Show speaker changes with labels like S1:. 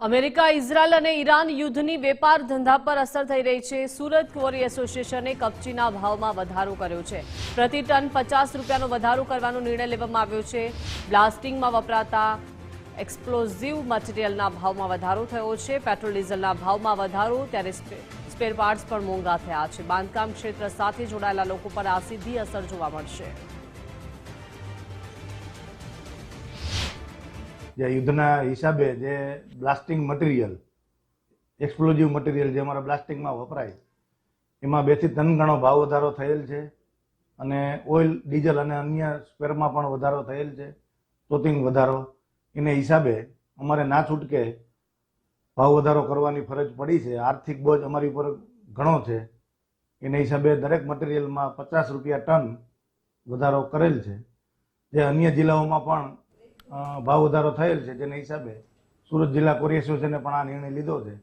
S1: America, Israel અને Iran યુદ્ધની વેપાર ધંધા પર અસર થઈ રહી છે. સુરત ક્વોરી એસોસિએશને કપચીના ભાવમાં વધારો કર્યો છે. પ્રતિ ટન 50 રૂપિયાનો વધારો કરવાનો નિર્ણય લેવામાં આવ્યો છે. બ્લાસ્ટિંગમાં વપરાતા એક્સપ્લોઝિવ મટીરિયલના ભાવમાં વધારો થયો છે. પેટ્રોલ ડીઝલના ભાવમાં વધારો, ત્યારે સ્પેર પાર્ટ્સ પણ મોંઘા થયા છે. બાંધકામ ક્ષેત્ર સાથે જોડાયેલા લોકો પર આ સીધી અસર જોવા મળશે.
S2: જે યુદ્ધના હિસાબે જે બ્લાસ્ટિંગ મટીરિયલ, એક્સપ્લોઝિવ મટીરિયલ જે અમારા બ્લાસ્ટિંગમાં વપરાય એમાં 2 થી 3 ગણો ભાવ વધારો થયેલ છે. અને ઓઇલ, ડીઝલ અને અન્ય સ્પેરમાં પણ વધારો થયેલ છે. તોતિંગ વધારો, એને હિસાબે અમારે ના છૂટકે ભાવ વધારો કરવાની ફરજ પડી છે. આર્થિક બોજ અમારી ઉપર ઘણો છે. એને હિસાબે દરેક મટીરિયલમાં 50 રૂપિયા ટન વધારો કરેલ છે. જે અન્ય જિલ્લાઓમાં પણ ભાવ વધારો થયેલ છે. જેના હિસાબે સુરત જિલ્લા ક્વોરી એસોસિએશને પણ આ નિર્ણય લીધો છે